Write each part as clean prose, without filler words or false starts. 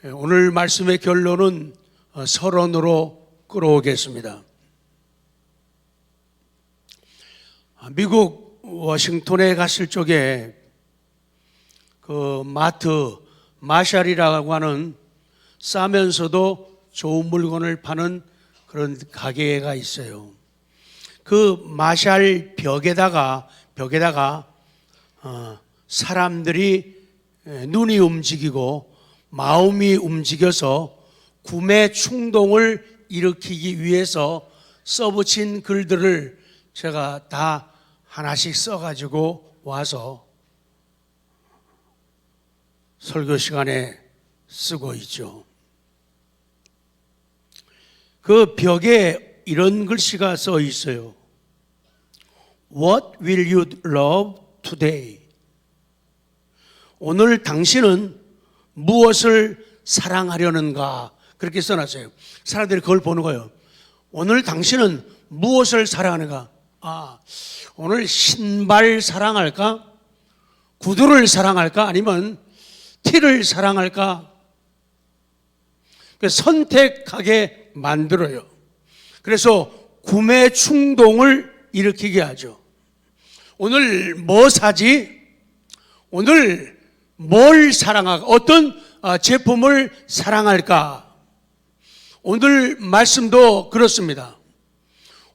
오늘 말씀의 결론은 서론으로 끌어오겠습니다. 미국 워싱턴에 갔을 적에 그 마트 마샬이라고 하는 싸면서도 좋은 물건을 파는 그런 가게가 있어요. 그 마샬 벽에다가 사람들이 눈이 움직이고 마음이 움직여서 구매 충동을 일으키기 위해서 써붙인 글들을 제가 다 하나씩 써가지고 와서 설교 시간에 쓰고 있죠. 그 벽에 이런 글씨가 써 있어요. What will you love today? 오늘 당신은 무엇을 사랑하려는가? 그렇게 써놨어요. 사람들이 그걸 보는 거예요. 오늘 당신은 무엇을 사랑하는가? 오늘 신발 사랑할까? 구두를 사랑할까? 아니면 티를 사랑할까? 선택하게 만들어요. 그래서 구매 충동을 일으키게 하죠. 오늘 뭐 사지? 오늘 뭘 사랑할까? 어떤 제품을 사랑할까? 오늘 말씀도 그렇습니다.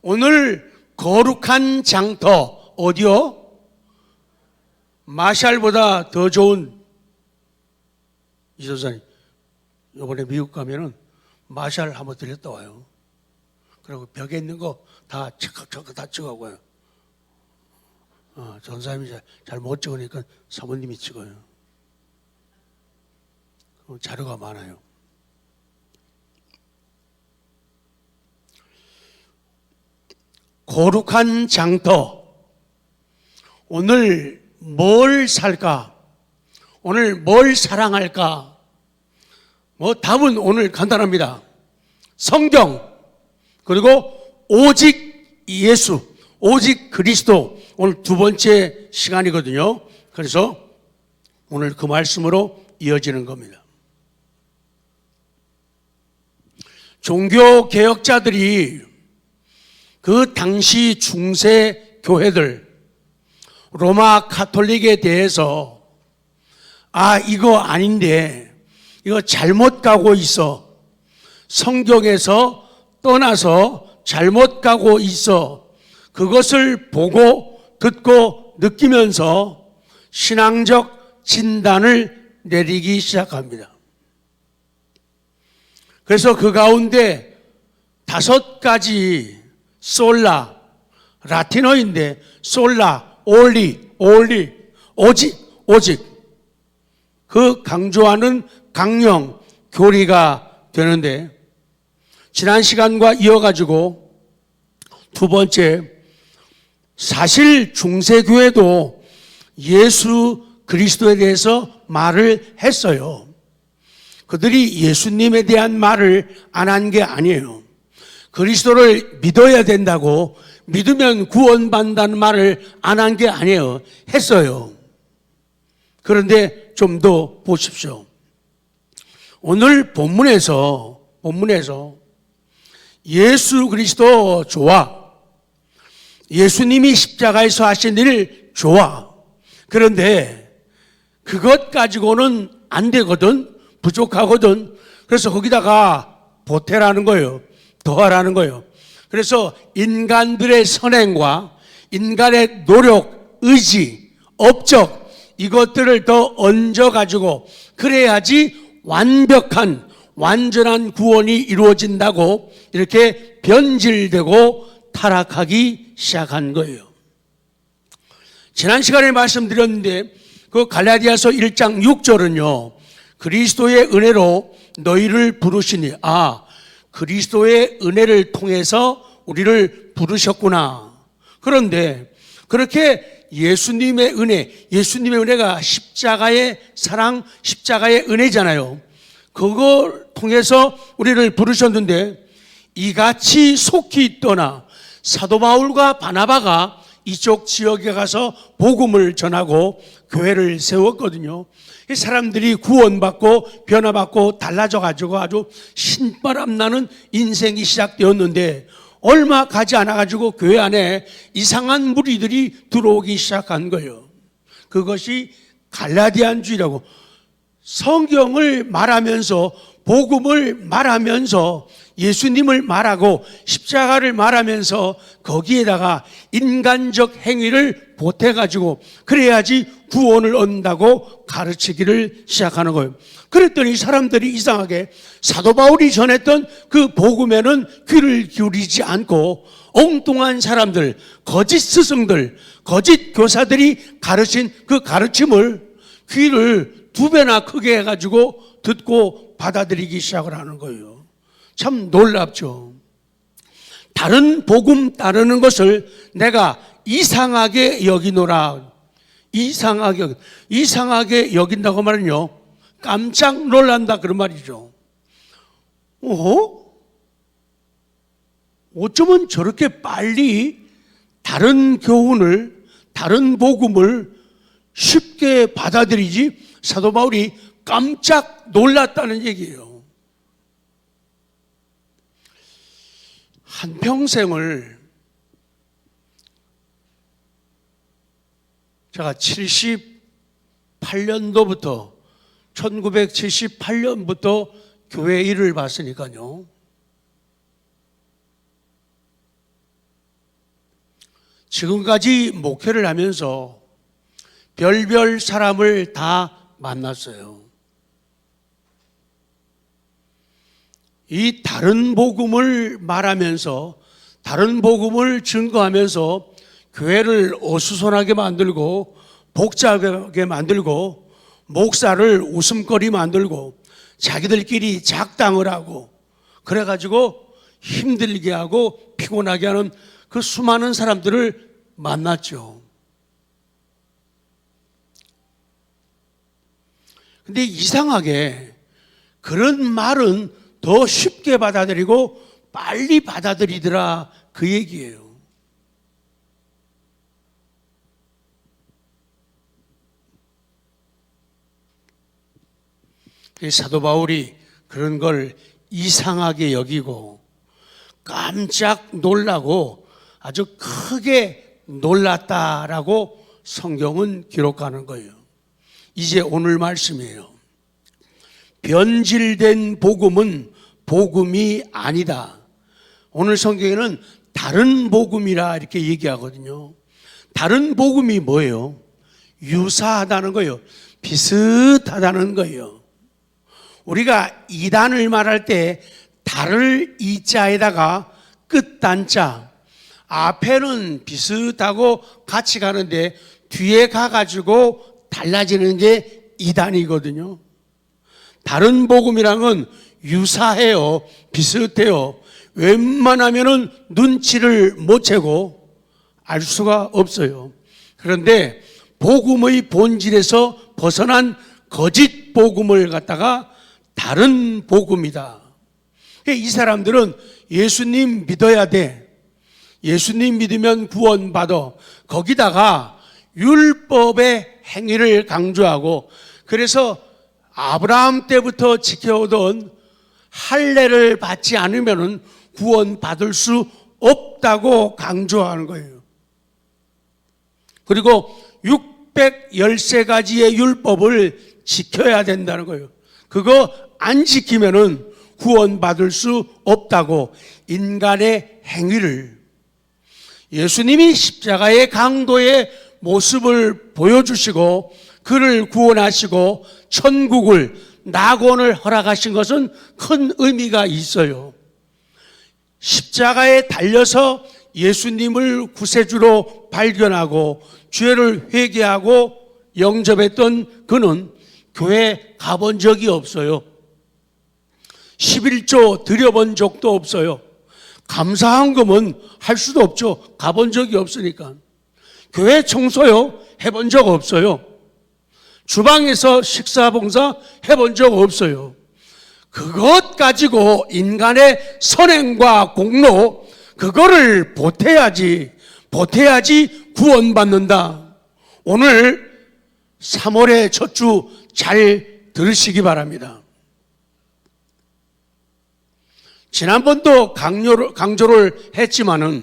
오늘 거룩한 장터, 어디요? 마샬보다 더 좋은, 이전사님, 이번에 미국 가면은 마샬 한번 들렸다 와요. 그리고 벽에 있는 거 다 다 찍어가고요. 전사님이 잘 못 찍으니까 사모님이 찍어요. 자료가 많아요. 거룩한 장터. 오늘 뭘 살까? 오늘 뭘 사랑할까? 답은 오늘 간단합니다. 성경, 그리고 오직 예수, 오직 그리스도. 오늘 두 번째 시간이거든요. 그래서 오늘 그 말씀으로 이어지는 겁니다. 종교 개혁자들이 그 당시 중세 교회들, 로마 가톨릭에 대해서 이거 아닌데, 이거 잘못 가고 있어. 성경에서 떠나서 잘못 가고 있어. 그것을 보고 듣고 느끼면서 신앙적 진단을 내리기 시작합니다. 그래서 그 가운데 5가지 솔라, 라틴어인데 솔라, 올리, 오직 그 강조하는 강령, 교리가 되는데, 지난 시간과 이어가지고 두 번째, 사실 중세교회도 예수 그리스도에 대해서 말을 했어요. 그들이 예수님에 대한 말을 안 한 게 아니에요. 그리스도를 믿어야 된다고, 믿으면 구원받는다는 말을 안 한 게 아니에요. 했어요. 그런데 좀 더 보십시오. 오늘 본문에서 예수 그리스도 좋아. 예수님이 십자가에서 하신 일 좋아. 그런데 그것 가지고는 안 되거든. 부족하거든. 그래서 거기다가 보태라는 거예요. 더하라는 거예요. 그래서 인간들의 선행과 인간의 노력, 의지, 업적, 이것들을 더 얹어가지고 그래야지 완전한 구원이 이루어진다고 이렇게 변질되고 타락하기 시작한 거예요. 지난 시간에 말씀드렸는데 그 갈라디아서 1장 6절은요. 그리스도의 은혜로 너희를 부르시니, 그리스도의 은혜를 통해서 우리를 부르셨구나. 그런데 그렇게 예수님의 은혜가 십자가의 사랑, 십자가의 은혜잖아요. 그걸 통해서 우리를 부르셨는데, 이같이 속히 떠나 사도 바울과 바나바가 이쪽 지역에 가서 복음을 전하고 교회를 세웠거든요. 이 사람들이 구원받고 변화받고 달라져가지고 아주 신바람 나는 인생이 시작되었는데 얼마 가지 않아가지고 교회 안에 이상한 무리들이 들어오기 시작한 거예요. 그것이 갈라디안주의라고, 성경을 말하면서 복음을 말하면서 예수님을 말하고 십자가를 말하면서 거기에다가 인간적 행위를 보태가지고 그래야지 구원을 얻는다고 가르치기를 시작하는 거예요. 그랬더니 사람들이 이상하게 사도 바울이 전했던 그 복음에는 귀를 기울이지 않고 엉뚱한 사람들, 거짓 스승들, 거짓 교사들이 가르친 그 가르침을 귀를 2배나 크게 해가지고 듣고 받아들이기 시작을 하는 거예요. 참 놀랍죠. 다른 복음 따르는 것을 내가 이상하게 여기노라. 이상하게 여긴다고 말은요, 깜짝 놀란다 그런 말이죠. 어쩌면 저렇게 빨리 다른 교훈을, 다른 복음을 쉽게 받아들이지? 사도 바울이 깜짝 놀랐다는 얘기예요. 한평생을 제가 1978년부터 교회 일을 봤으니까요. 지금까지 목회를 하면서 별별 사람을 다 만났어요. 이 다른 복음을 말하면서, 다른 복음을 증거하면서 교회를 어수선하게 만들고 복잡하게 만들고 목사를 웃음거리 만들고 자기들끼리 작당을 하고 그래가지고 힘들게 하고 피곤하게 하는 그 수많은 사람들을 만났죠. 근데 이상하게 그런 말은 더 쉽게 받아들이고 빨리 받아들이더라, 그 얘기예요. 사도 바울이 그런 걸 이상하게 여기고 깜짝 놀라고 아주 크게 놀랐다라고 성경은 기록하는 거예요. 이제 오늘 말씀이에요. 변질된 복음은 복음이 아니다. 오늘 성경에는 다른 복음이라 이렇게 얘기하거든요. 다른 복음이 뭐예요? 유사하다는 거예요. 비슷하다는 거예요. 우리가 이단을 말할 때 달을 이자에다가 끝단자, 앞에는 비슷하고 같이 가는데 뒤에 가가지고 달라지는 게 이단이거든요. 다른 복음이란 건 유사해요. 비슷해요. 웬만하면은 눈치를 못 채고 알 수가 없어요. 그런데 복음의 본질에서 벗어난 거짓 복음을 갖다가 다른 복음이다. 이 사람들은 예수님 믿어야 돼. 예수님 믿으면 구원받아. 거기다가 율법의 행위를 강조하고, 그래서 아브라함 때부터 지켜오던 할례를 받지 않으면 구원받을 수 없다고 강조하는 거예요. 그리고 613가지의 율법을 지켜야 된다는 거예요. 그거 안 지키면은 구원받을 수 없다고 인간의 행위를, 예수님이 십자가의 강도의 모습을 보여주시고 그를 구원하시고 천국을, 낙원을 허락하신 것은 큰 의미가 있어요. 십자가에 달려서 예수님을 구세주로 발견하고 죄를 회개하고 영접했던 그는 교회 가본 적이 없어요. 11조 드려본 적도 없어요. 감사헌금은 할 수도 없죠. 가본 적이 없으니까. 교회 청소요? 해본 적 없어요. 주방에서 식사 봉사 해본 적 없어요. 그것 가지고 인간의 선행과 공로, 그거를 보태야지 구원받는다. 오늘 3월의 첫 주 잘 들으시기 바랍니다. 지난번도 강조를 했지만은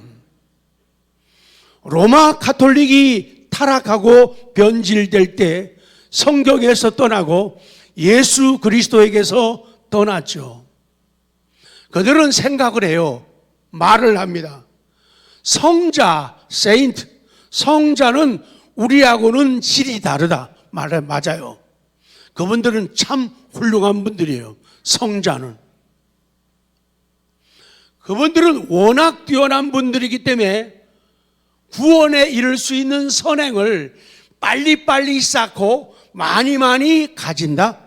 로마 가톨릭이 타락하고 변질될 때 성경에서 떠나고 예수 그리스도에게서 떠났죠. 그들은 생각을 해요. 말을 합니다. 성자, 세인트, 성자는 우리하고는 질이 다르다. 맞아요. 그분들은 참 훌륭한 분들이에요. 성자는. 그분들은 워낙 뛰어난 분들이기 때문에 구원에 이를 수 있는 선행을 빨리빨리 쌓고 많이 가진다.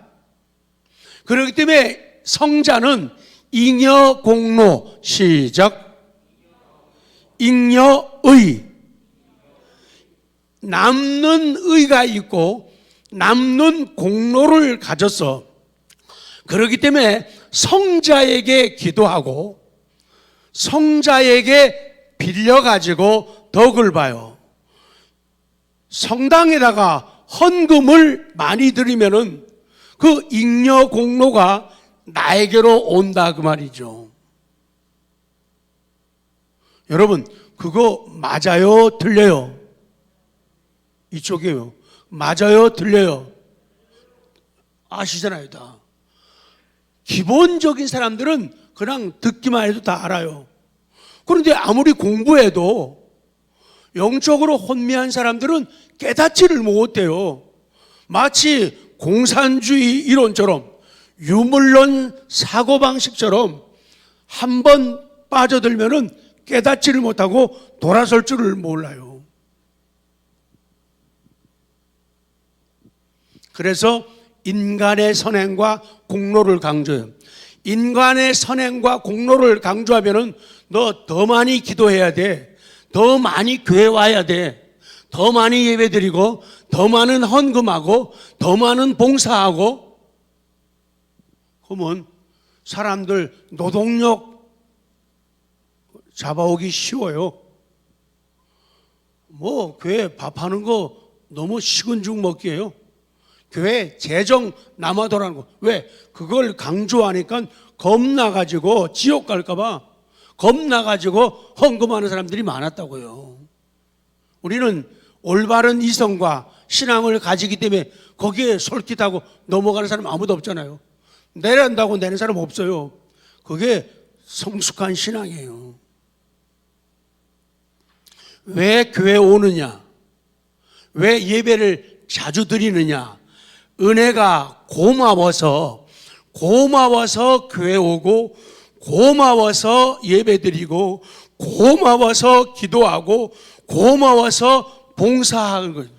그렇기 때문에 성자는 잉여 공로, 시작. 잉여의. 남는 의가 있고 남는 공로를 가졌어. 그렇기 때문에 성자에게 기도하고 성자에게 빌려가지고 덕을 봐요. 성당에다가 헌금을 많이 드리면은 그 잉여 공로가 나에게로 온다 그 말이죠. 여러분, 그거 맞아요? 틀려요? 이쪽이에요. 맞아요? 틀려요? 아시잖아요, 다. 기본적인 사람들은 그냥 듣기만 해도 다 알아요. 그런데 아무리 공부해도 영적으로 혼미한 사람들은 깨닫지를 못해요. 마치 공산주의 이론처럼 유물론 사고방식처럼 한 번 빠져들면은 깨닫지를 못하고 돌아설 줄을 몰라요. 그래서 인간의 선행과 공로를 강조해요. 인간의 선행과 공로를 강조하면은 너 더 많이 기도해야 돼. 더 많이 교회 와야 돼. 더 많이 예배드리고 더 많은 헌금하고 더 많은 봉사하고. 그러면 사람들 노동력 잡아오기 쉬워요. 뭐 교회 밥하는 거 너무 식은 죽 먹기예요. 교회 재정 남아도라는 거. 왜? 그걸 강조하니까 겁나가지고 지옥 갈까봐 겁나가지고 헌금하는 사람들이 많았다고요. 우리는 올바른 이성과 신앙을 가지기 때문에 거기에 솔깃하고 넘어가는 사람 아무도 없잖아요. 내란다고 내는 사람 없어요. 그게 성숙한 신앙이에요. 왜 교회 오느냐? 왜 예배를 자주 드리느냐? 은혜가 고마워서 교회 오고 고마워서 예배드리고 고마워서 기도하고 고마워서 봉사하는 거예요.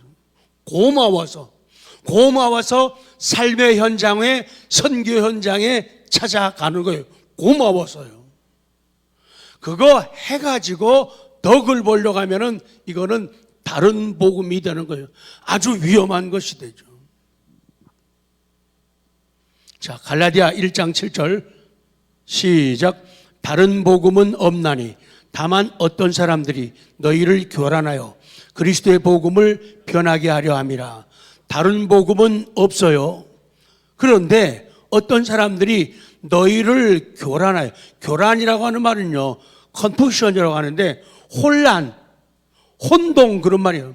고마워서 삶의 현장에 선교 현장에 찾아가는 거예요. 고마워서요. 그거 해가지고 덕을 보려고 하면은 이거는 다른 복음이 되는 거예요. 아주 위험한 것이 되죠. 자, 갈라디아 1장 7절 시작. 다른 복음은 없나니 다만 어떤 사람들이 너희를 교란하여 그리스도의 복음을 변하게 하려 함이라. 다른 복음은 없어요. 그런데 어떤 사람들이 너희를 교란하여, 교란이라고 하는 말은요, 컨푸션이라고 하는데 혼동 그런 말이에요.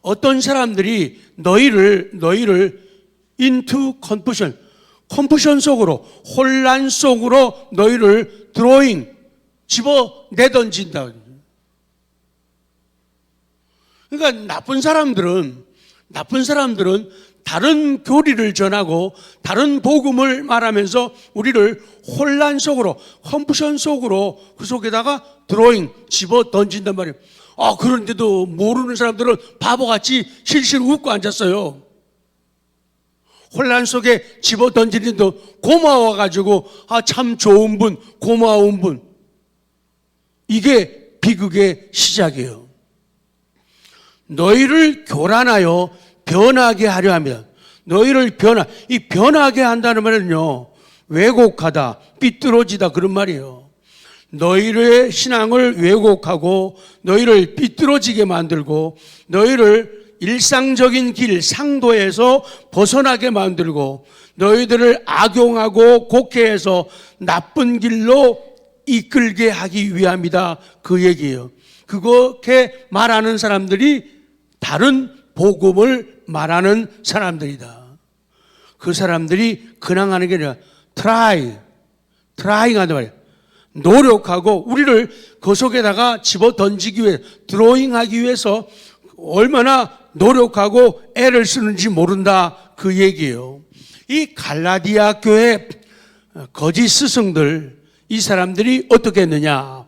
어떤 사람들이 너희를 into confusion 속으로, 혼란 속으로 너희를 집어내던진다. 그러니까 나쁜 사람들은 다른 교리를 전하고 다른 복음을 말하면서 우리를 혼란 속으로, 컨푸션 속으로 그 속에다가 집어 던진단 말이에요. 그런데도 모르는 사람들은 바보같이 실실 웃고 앉았어요. 혼란 속에 집어 던지는데도 고마워가지고 참 좋은 분, 고마운 분. 이게 비극의 시작이에요. 너희를 교란하여 변하게 하려 하면, 너희를 변하게 한다는 말은요, 왜곡하다, 삐뚤어지다 그런 말이에요. 너희의 신앙을 왜곡하고 너희를 삐뚤어지게 만들고 너희를 일상적인 길, 상도에서 벗어나게 만들고 너희들을 악용하고 곡해해서 나쁜 길로 이끌게 하기 위함이다. 그 얘기예요. 그렇게 말하는 사람들이 다른 복음을 말하는 사람들이다. 그 사람들이 그냥 하는 게 아니라 트라이ing 한단 말이에요. 노력하고 우리를 그 속에다가 집어 던지기 위해 드로잉하기 위해서 얼마나 노력하고 애를 쓰는지 모른다. 그 얘기예요. 이 갈라디아 교회 거짓 스승들, 이 사람들이 어떻게 했느냐?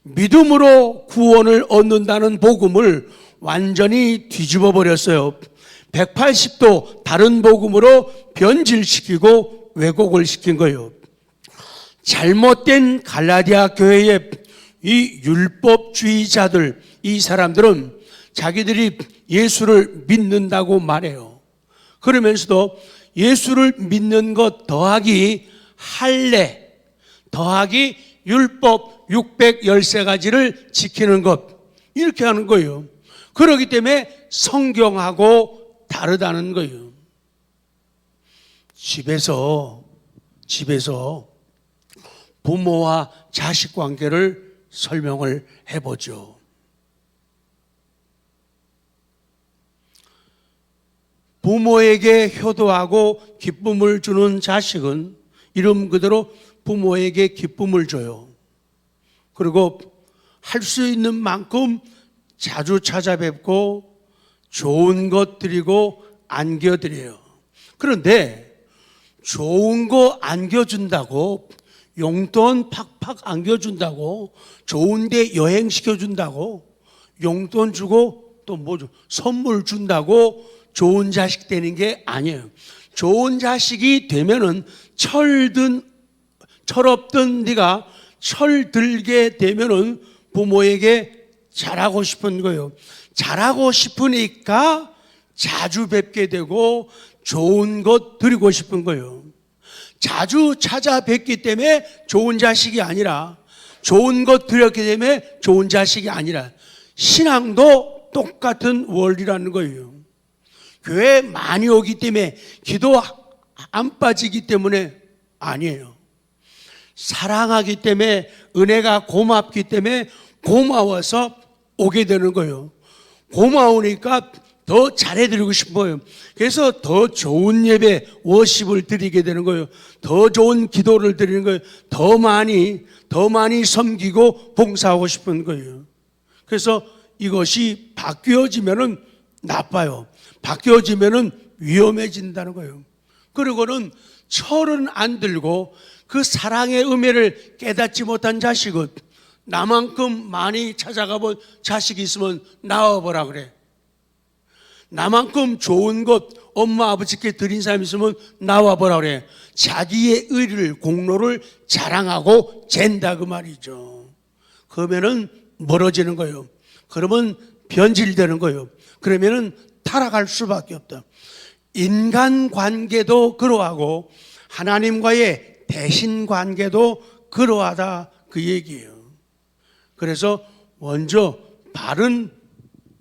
믿음으로 구원을 얻는다는 복음을 완전히 뒤집어 버렸어요. 180도 다른 복음으로 변질시키고 왜곡을 시킨 거예요. 잘못된 갈라디아 교회의 이 율법주의자들, 이 사람들은 자기들이 예수를 믿는다고 말해요. 그러면서도 예수를 믿는 것 더하기 할례, 더하기 율법 613가지를 지키는 것, 이렇게 하는 거예요. 그렇기 때문에 성경하고 다르다는 거예요. 집에서 부모와 자식 관계를 설명을 해보죠. 부모에게 효도하고 기쁨을 주는 자식은 이름 그대로 부모에게 기쁨을 줘요. 그리고 할 수 있는 만큼 자주 찾아뵙고 좋은 것 드리고 안겨드려요. 그런데 좋은 거 안겨준다고, 용돈 팍팍 안겨준다고, 좋은 데 여행시켜준다고, 용돈 주고 또 뭐죠? 선물 준다고 좋은 자식 되는 게 아니에요. 좋은 자식이 되면은 철없던 네가 철들게 되면은 부모에게 잘하고 싶은 거예요. 잘하고 싶으니까 자주 뵙게 되고 좋은 것 드리고 싶은 거예요. 자주 찾아뵙기 때문에 좋은 자식이 아니라, 좋은 것 드렸기 때문에 좋은 자식이 아니라, 신앙도 똑같은 원리라는 거예요. 교회 많이 오기 때문에, 기도 안 빠지기 때문에 아니에요. 사랑하기 때문에, 은혜가 고맙기 때문에 고마워서 오게 되는 거예요. 고마우니까 더 잘해드리고 싶어요. 그래서 더 좋은 예배, 워십을 드리게 되는 거예요. 더 좋은 기도를 드리는 거예요. 더 많이 섬기고 봉사하고 싶은 거예요. 그래서 이것이 바뀌어지면은 나빠요. 바뀌어지면은 위험해진다는 거예요. 그리고는 철은 안 들고 그 사랑의 의미를 깨닫지 못한 자식은 나만큼 많이 찾아가 본 자식이 있으면 나와보라 그래. 나만큼 좋은 것 엄마 아버지께 드린 사람이 있으면 나와보라 그래. 자기의 의를, 공로를 자랑하고 잰다 그 말이죠. 그러면은 멀어지는 거예요. 그러면 변질되는 거예요. 그러면은 타락할 수밖에 없다. 인간관계도 그러하고 하나님과의 대신관계도 그러하다 그 얘기예요. 그래서 먼저 바른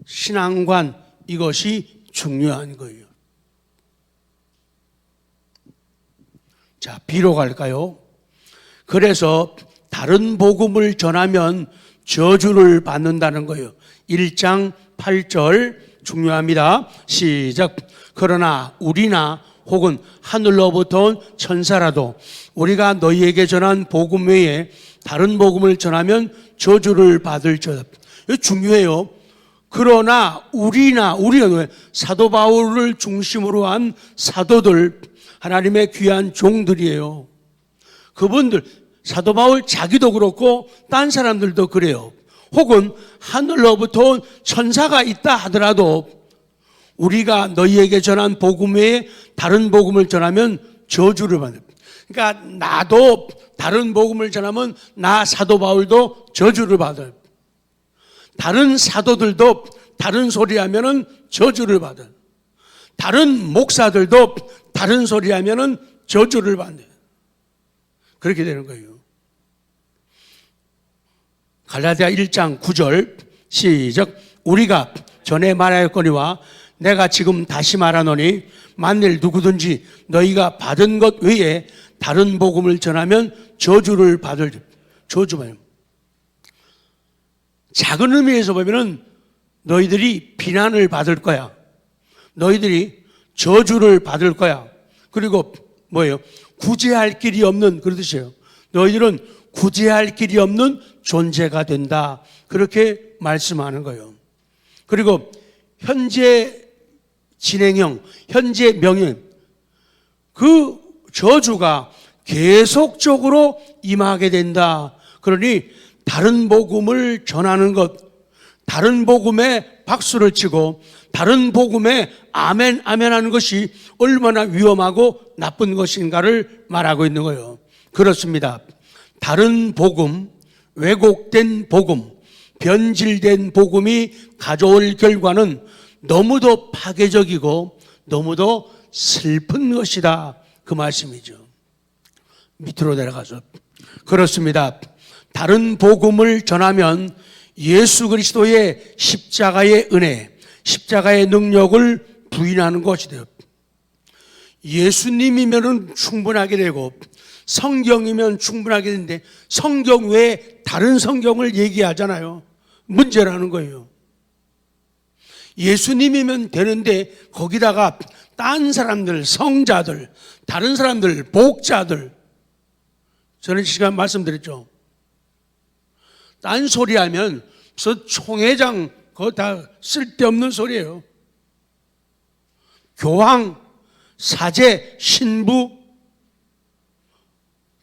신앙관, 이것이 중요한 거예요. 자, B로 갈까요? 그래서 다른 복음을 전하면 저주를 받는다는 거예요. 1장 8절 중요합니다. 시작. 그러나 우리나 혹은 하늘로부터 온 천사라도 우리가 너희에게 전한 복음 외에 다른 복음을 전하면 저주를 받을지어다. 이거 중요해요. 그러나 우리가 사도 바울을 중심으로 한 사도들, 하나님의 귀한 종들이에요. 그분들, 사도 바울 자기도 그렇고 딴 사람들도 그래요. 혹은 하늘로부터 온 천사가 있다 하더라도 우리가 너희에게 전한 복음 외에 다른 복음을 전하면 저주를 받는. 그러니까 나도 다른 복음을 전하면 나 사도 바울도 저주를 받아요. 다른 사도들도 다른 소리 하면은 저주를 받아요. 다른 목사들도 다른 소리 하면은 저주를 받아요. 그렇게 되는 거예요. 갈라디아 1장 9절 시작. 우리가 전에 말하였거니와 내가 지금 다시 말하노니 만일 누구든지 너희가 받은 것 외에 다른 복음을 전하면 저주를 받을. 저주만. 작은 의미에서 보면은 너희들이 비난을 받을 거야. 너희들이 저주를 받을 거야. 그리고 뭐예요? 구제할 길이 없는, 그런 뜻이에요. 너희들은 구제할 길이 없는 존재가 된다. 그렇게 말씀하는 거예요. 그리고 현재 진행형, 현재 명령, 그 저주가 계속적으로 임하게 된다. 그러니 다른 복음을 전하는 것, 다른 복음에 박수를 치고 다른 복음에 아멘 아멘 하는 것이 얼마나 위험하고 나쁜 것인가를 말하고 있는 거예요. 그렇습니다. 다른 복음, 왜곡된 복음, 변질된 복음이 가져올 결과는 너무도 파괴적이고 너무도 슬픈 것이다. 그 말씀이죠. 밑으로 내려가서. 그렇습니다. 다른 복음을 전하면 예수 그리스도의 십자가의 은혜, 십자가의 능력을 부인하는 것이 돼요. 예수님이면 충분하게 되고 성경이면 충분하게 되는데 성경 외에 다른 성경을 얘기하잖아요. 문제라는 거예요. 예수님이면 되는데 거기다가 딴 사람들, 성자들, 다른 사람들, 복자들, 저는 시간 말씀드렸죠. 딴 소리 하면 저 총회장 그거 다 쓸데없는 소리예요. 교황, 사제, 신부,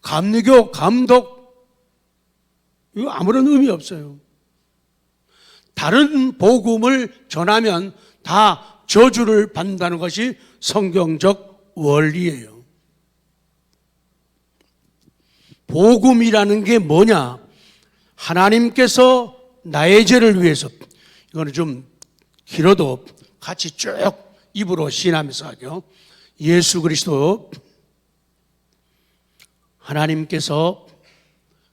감리교, 감독, 이거 아무런 의미 없어요. 다른 복음을 전하면 다 저주를 받는다는 것이 성경적 원리예요. 복음이라는 게 뭐냐? 하나님께서 나의 죄를 위해서, 이거는 좀 길어도 같이 쭉 입으로 시인하면서 하죠. 예수 그리스도, 하나님께서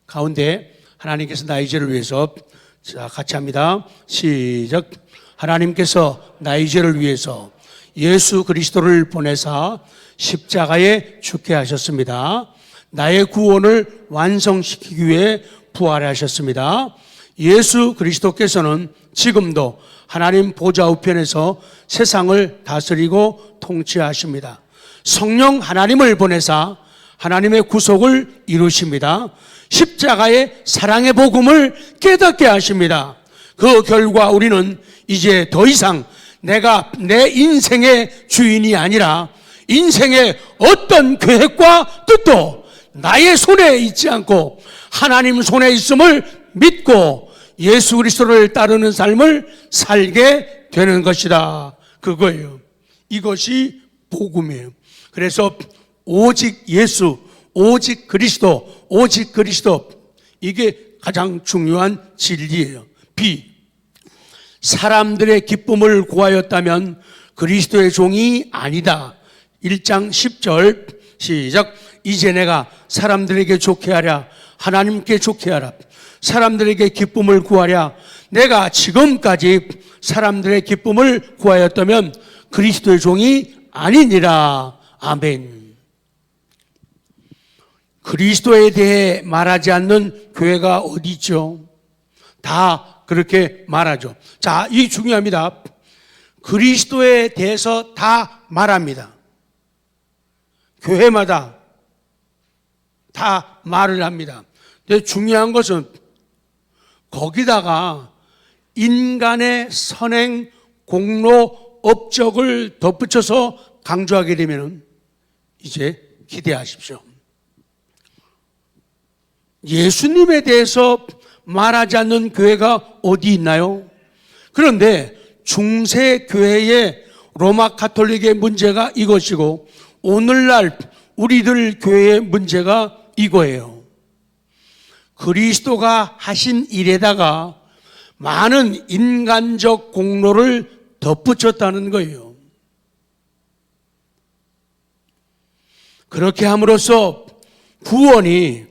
가운데 하나님께서 나의 죄를 위해서, 자 같이 합니다. 시작. 하나님께서 나의 죄를 위해서 예수 그리스도를 보내사 십자가에 죽게 하셨습니다. 나의 구원을 완성시키기 위해 부활하셨습니다. 예수 그리스도께서는 지금도 하나님 보좌 우편에서 세상을 다스리고 통치하십니다. 성령 하나님을 보내사 하나님의 구속을 이루십니다. 십자가의 사랑의 복음을 깨닫게 하십니다. 그 결과 우리는 이제 더 이상 내가 내 인생의 주인이 아니라 인생의 어떤 계획과 뜻도 나의 손에 있지 않고 하나님 손에 있음을 믿고 예수 그리스도를 따르는 삶을 살게 되는 것이다. 그거예요. 이것이 복음이에요. 그래서 오직 예수, 오직 그리스도, 오직 그리스도, 이게 가장 중요한 진리예요. B. 사람들의 기쁨을 구하였다면 그리스도의 종이 아니다. 1장 10절 시작. 이제 내가 사람들에게 좋게 하랴, 하나님께 좋게 하라. 사람들에게 기쁨을 구하랴. 내가 지금까지 사람들의 기쁨을 구하였다면 그리스도의 종이 아니니라. 아멘. 그리스도에 대해 말하지 않는 교회가 어디 있죠? 다 그렇게 말하죠. 자, 이 중요합니다. 그리스도에 대해서 다 말합니다. 교회마다 다 말을 합니다. 근데 중요한 것은 거기다가 인간의 선행, 공로, 업적을 덧붙여서 강조하게 되면 이제 기대하십시오. 예수님에 대해서 말하지 않는 교회가 어디 있나요? 그런데 중세 교회의 로마 가톨릭의 문제가 이것이고 오늘날 우리들 교회의 문제가 이거예요. 그리스도가 하신 일에다가 많은 인간적 공로를 덧붙였다는 거예요. 그렇게 함으로써 구원이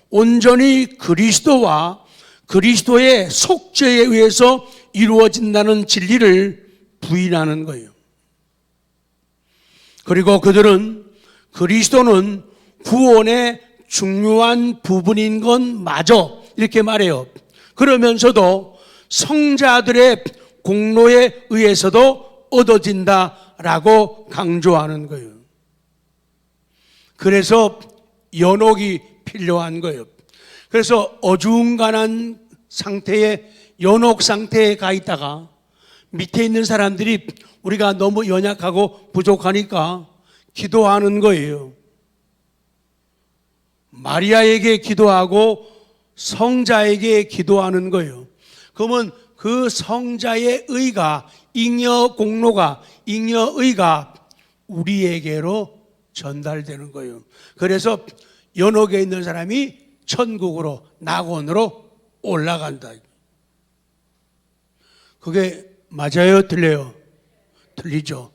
온전히 그리스도와 그리스도의 속죄에 의해서 이루어진다는 진리를 부인하는 거예요. 그리고 그들은 그리스도는 구원의 중요한 부분인 건 맞아 이렇게 말해요. 그러면서도 성자들의 공로에 의해서도 얻어진다라고 강조하는 거예요. 그래서 연옥이 필요한 거예요. 그래서 어중간한 상태에 연옥 상태에 가 있다가 밑에 있는 사람들이 우리가 너무 연약하고 부족하니까 기도하는 거예요. 마리아에게 기도하고 성자에게 기도하는 거예요. 그러면 그 성자의 의가, 잉여 공로가, 잉여 의가 우리에게로 전달되는 거예요. 그래서 연옥에 있는 사람이 천국으로, 낙원으로 올라간다. 그게 맞아요? 틀려요? 틀리죠.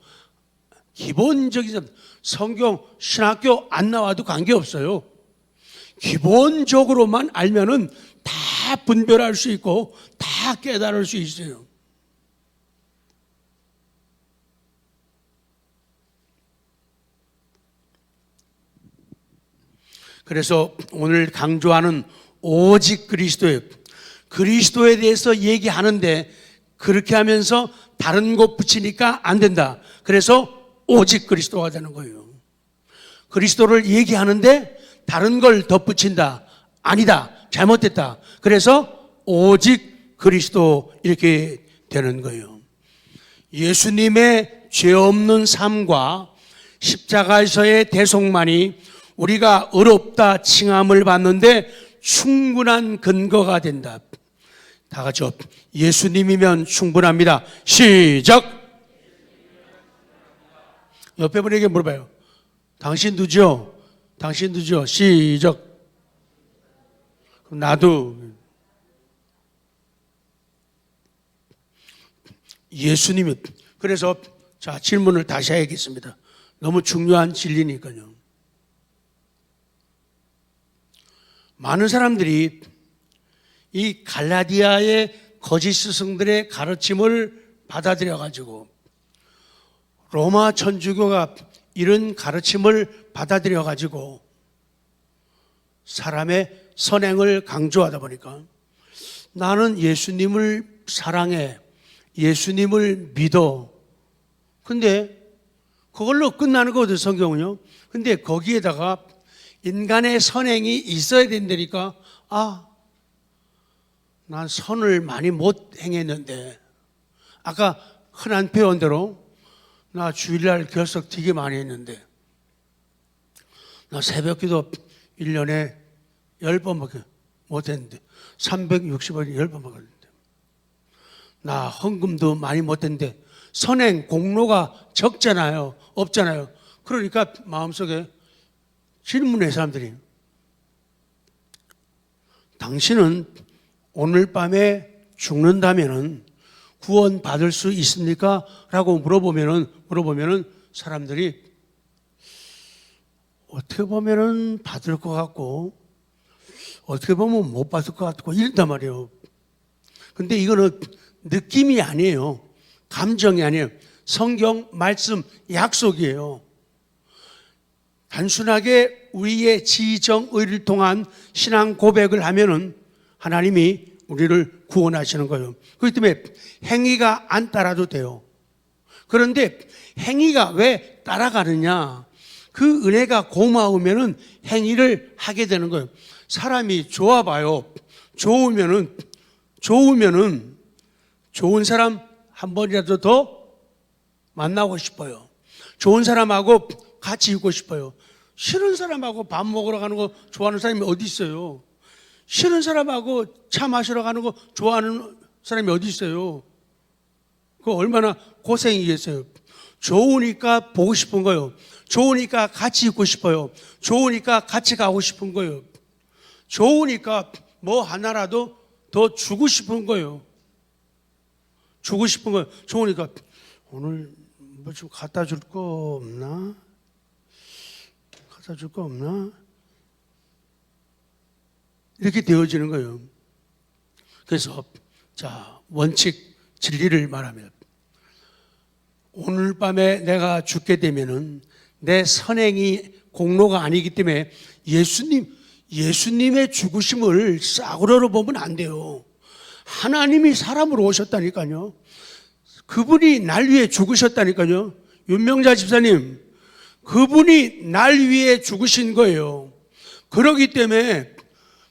기본적인 성경, 신학교 안 나와도 관계없어요. 기본적으로만 알면은 다 분별할 수 있고 다 깨달을 수 있어요. 그래서 오늘 강조하는 오직 그리스도에 대해서 얘기하는데 그렇게 하면서 다른 곳 붙이니까 안 된다. 그래서 오직 그리스도가 되는 거예요. 그리스도를 얘기하는데 다른 걸 덧붙인다. 아니다. 잘못됐다. 그래서 오직 그리스도 이렇게 되는 거예요. 예수님의 죄 없는 삶과 십자가에서의 대속만이 우리가 의롭다 칭함을 받는데 충분한 근거가 된다. 다 같이 예수님이면 충분합니다. 시작. 옆에 분에게 물어봐요. 당신 누구죠? 당신 누구죠? 시작. 그럼 나도. 예수님이. 그래서 자, 질문을 다시 해야겠습니다. 너무 중요한 진리니까요. 많은 사람들이 이 갈라디아의 거짓 스승들의 가르침을 받아들여 가지고 로마 천주교가 이런 가르침을 받아들여 가지고 사람의 선행을 강조하다 보니까 나는 예수님을 사랑해, 예수님을 믿어. 근데 그걸로 끝나는 거거든, 성경은요. 근데 거기에다가 인간의 선행이 있어야 된다니까, 난 선을 많이 못 행했는데, 아까 흔한 표현대로 나 주일날 결석 되게 많이 했는데, 나 새벽기도 1년에 10번밖에 못 했는데, 360원이 10번밖에 했는데, 나 헌금도 많이 못 했는데, 선행, 공로가 적잖아요. 없잖아요. 그러니까 마음속에 질문해 사람들이, 당신은 오늘 밤에 죽는다면은 구원 받을 수 있습니까? 라고 물어보면은 사람들이 어떻게 보면은 받을 것 같고 어떻게 보면 못 받을 것 같고 이런단 말이에요. 근데 이거는 느낌이 아니에요. 감정이 아니에요. 성경 말씀 약속이에요. 단순하게 우리의 지정의를 통한 신앙 고백을 하면은 하나님이 우리를 구원하시는 거예요. 그렇기 때문에 행위가 안 따라도 돼요. 그런데 행위가 왜 따라가느냐? 그 은혜가 고마우면은 행위를 하게 되는 거예요. 사람이 좋아봐요. 좋으면은 좋은 사람 한 번이라도 더 만나고 싶어요. 좋은 사람하고 같이 있고 싶어요. 싫은 사람하고 밥 먹으러 가는 거 좋아하는 사람이 어디 있어요? 싫은 사람하고 차 마시러 가는 거 좋아하는 사람이 어디 있어요? 그거 얼마나 고생이겠어요. 좋으니까 보고 싶은 거예요. 좋으니까 같이 있고 싶어요. 좋으니까 같이 가고 싶은 거예요. 좋으니까 뭐 하나라도 더 주고 싶은 거예요. 주고 싶은 거예요. 좋으니까 오늘 뭐 좀 갖다 줄 거 없나? 갖다 줄 거 없나? 이렇게 되어지는 거예요. 그래서 원칙 진리를 말하면 오늘 밤에 내가 죽게 되면은 내 선행이 공로가 아니기 때문에 예수님의 죽으심을 싸구려로 보면 안 돼요. 하나님이 사람으로 오셨다니까요. 그분이 날 위해 죽으셨다니까요. 윤명자 집사님, 그분이 날 위해 죽으신 거예요. 그러기 때문에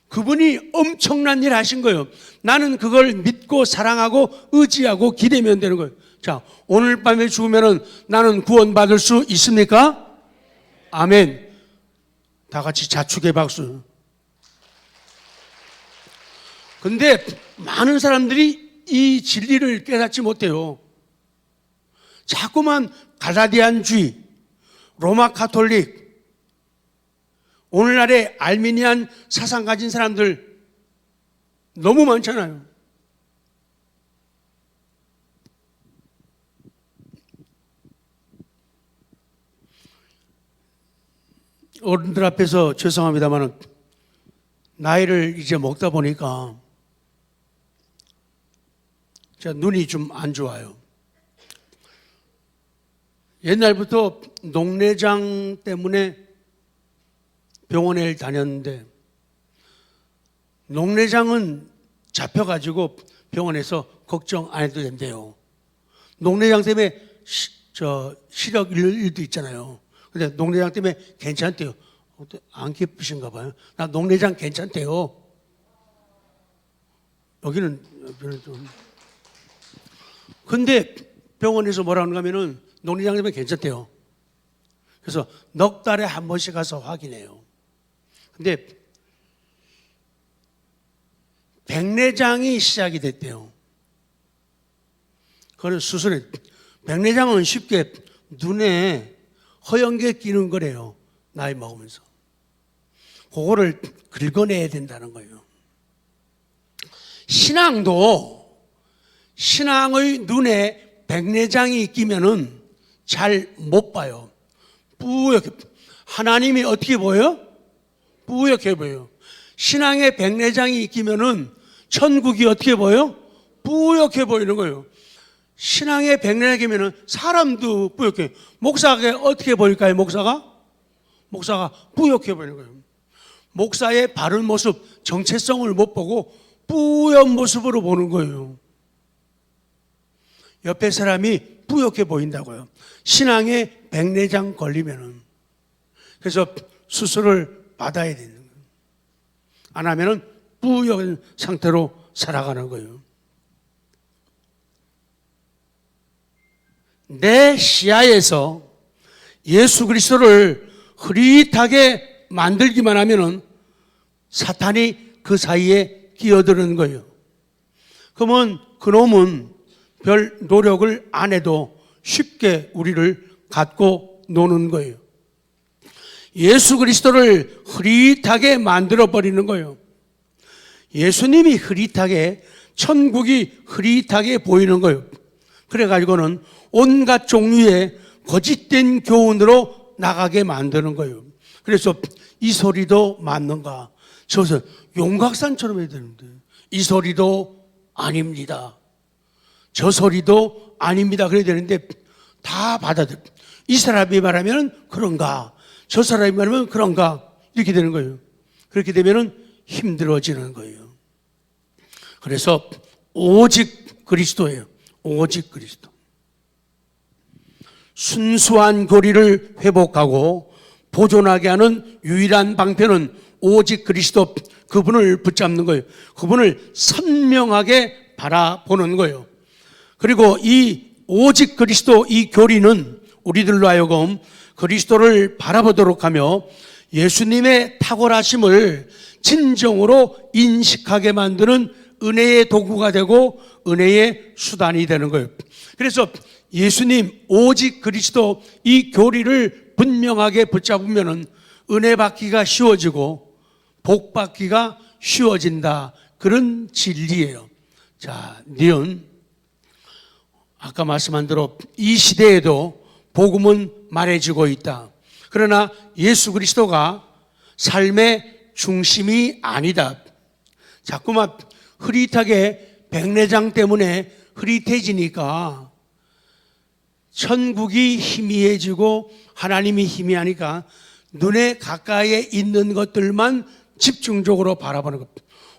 그분이 엄청난 일 하신 거예요. 나는 그걸 믿고 사랑하고 의지하고 기대면 되는 거예요. 자, 오늘 밤에 죽으면 나는 구원받을 수 있습니까? 아멘. 다 같이 자축의 박수. 근데 많은 사람들이 이 진리를 깨닫지 못해요. 자꾸만 갈라디안주의, 로마 카톨릭, 오늘날의 알미니안 사상 가진 사람들 너무 많잖아요. 어른들 앞에서 죄송합니다만 나이를 이제 먹다 보니까 제가 눈이 좀 안 좋아요. 옛날부터 녹내장 때문에 병원에 다녔는데 녹내장은 잡혀가지고 병원에서 걱정 안 해도 된대요. 녹내장 때문에 시력 잃을 일도 있잖아요. 근데 녹내장 때문에 괜찮대요. 안 기쁘신가 봐요. 나 녹내장 괜찮대요. 여기는 좀. 근데 병원에서 뭐라 하는가 하면은 녹내장 때문에 괜찮대요. 그래서 넉 달에 한 번씩 가서 확인해요. 근데 백내장이 시작이 됐대요. 그래서 수술에 백내장은 쉽게 눈에 허연게 끼는 거래요. 나이 먹으면서. 그거를 긁어내야 된다는 거예요. 신앙의 눈에 백내장이 끼면은 잘 못 봐요. 뿌옇게. 하나님이 어떻게 보여요? 뿌옇게 보여요. 신앙에 백내장이 끼면은 천국이 어떻게 보여요? 뿌옇게 보이는 거예요. 신앙에 백내장이 끼면은 사람도 뿌옇게. 목사가 어떻게 보일까요? 목사가 뿌옇게 보이는 거예요. 목사의 바른 모습, 정체성을 못 보고 뿌연 모습으로 보는 거예요. 옆에 사람이 뿌옇게 보인다고요. 신앙에 백내장 걸리면은. 그래서 수술을 받아야 되는 거예요. 안 하면은 뿌연 상태로 살아가는 거예요. 내 시야에서 예수 그리스도를 흐릿하게 만들기만 하면은 사탄이 그 사이에 끼어드는 거예요. 그러면 그놈은 별 노력을 안 해도 쉽게 우리를 갖고 노는 거예요. 예수 그리스도를 흐릿하게 만들어버리는 거예요. 예수님이 흐릿하게, 천국이 흐릿하게 보이는 거예요. 그래가지고는 온갖 종류의 거짓된 교훈으로 나가게 만드는 거예요. 그래서 이 소리도 맞는가? 저서 용각산처럼 해야 되는데 이 소리도 아닙니다. 저 소리도 아닙니다. 그래야 되는데 다 받아들여. 이 사람이 말하면 그런가? 저 사람이 말하면 그런가? 이렇게 되는 거예요. 그렇게 되면 힘들어지는 거예요. 그래서 오직 그리스도예요. 오직 그리스도. 순수한 교리를 회복하고 보존하게 하는 유일한 방편은 오직 그리스도, 그분을 붙잡는 거예요. 그분을 선명하게 바라보는 거예요. 그리고 이 오직 그리스도, 이 교리는 우리들로 하여금 그리스도를 바라보도록 하며 예수님의 탁월하심을 진정으로 인식하게 만드는 은혜의 도구가 되고 은혜의 수단이 되는 거예요. 그래서 예수님 오직 그리스도 이 교리를 분명하게 붙잡으면 은혜 받기가 쉬워지고 복 받기가 쉬워진다. 그런 진리예요. 자, 니은 아까 말씀한 대로 이 시대에도 복음은 말해지고 있다. 그러나 예수 그리스도가 삶의 중심이 아니다. 자꾸만 흐릿하게 백내장 때문에 흐릿해지니까 천국이 희미해지고 하나님이 희미하니까 눈에 가까이에 있는 것들만 집중적으로 바라보는 것.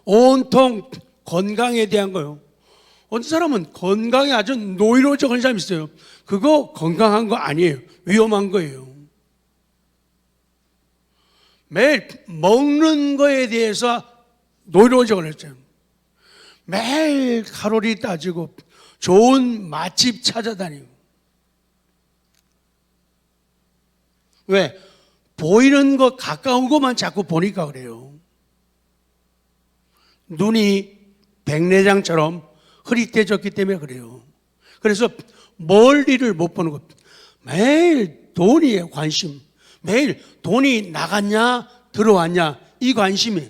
온통 건강에 대한 거요. 어떤 사람은 건강에 아주 노이로적인 사람이 있어요. 그거 건강한 거 아니에요. 위험한 거예요. 매일 먹는 거에 대해서 노이로적을 했어요. 매일 칼로리 따지고 좋은 맛집 찾아다니고. 왜? 보이는 거 가까운 것만 자꾸 보니까 그래요. 눈이 백내장처럼 흐릿해졌기 때문에 그래요. 그래서 멀리를 못 보는 것. 매일 돈에 관심. 매일 돈이 나갔냐 들어왔냐 이 관심이.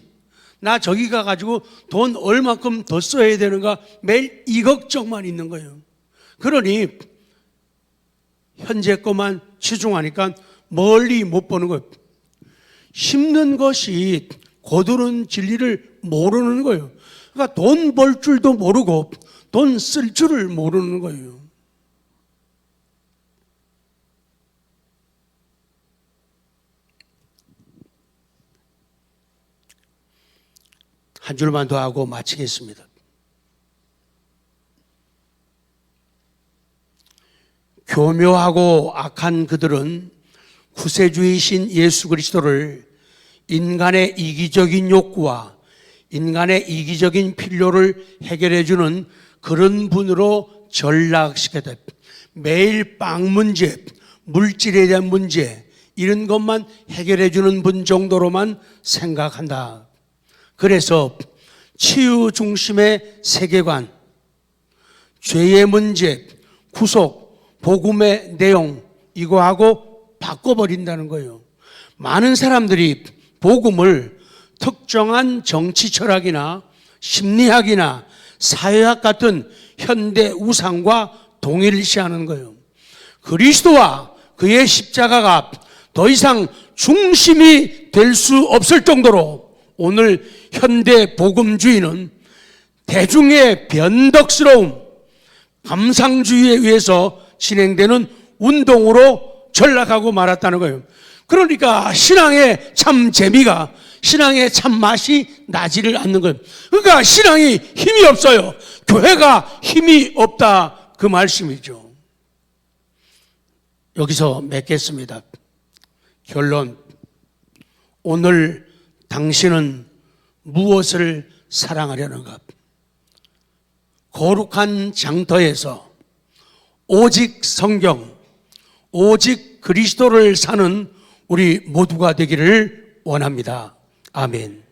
나 저기 가가지고 돈 얼마큼 더 써야 되는가 매일 이 걱정만 있는 거예요. 그러니 현재 것만 치중하니까 멀리 못 보는 거예요. 심는 것이 거두는 진리를 모르는 거예요. 그러니까 돈 벌 줄도 모르고 돈 쓸 줄을 모르는 거예요. 한 줄만 더 하고 마치겠습니다. 교묘하고 악한 그들은 구세주이신 예수 그리스도를 인간의 이기적인 욕구와 인간의 이기적인 필요를 해결해 주는 그런 분으로 전락시켰다. 매일 빵 문제, 물질에 대한 문제 이런 것만 해결해 주는 분 정도로만 생각한다. 그래서 치유 중심의 세계관, 죄의 문제, 구속, 복음의 내용 이거하고 바꿔버린다는 거예요. 많은 사람들이 복음을 특정한 정치 철학이나 심리학이나 사회학 같은 현대 우상과 동일시하는 거예요. 그리스도와 그의 십자가가 더 이상 중심이 될 수 없을 정도로 오늘 현대 복음주의는 대중의 변덕스러움, 감상주의에 의해서 진행되는 운동으로 전락하고 말았다는 거예요. 그러니까 신앙의 참 재미가, 신앙의 참 맛이 나지를 않는 거예요. 그러니까 신앙이 힘이 없어요. 교회가 힘이 없다 그 말씀이죠. 여기서 맺겠습니다. 결론. 오늘 당신은 무엇을 사랑하려는가? 거룩한 장터에서 오직 성경, 오직 그리스도를 사는 우리 모두가 되기를 원합니다. 아멘.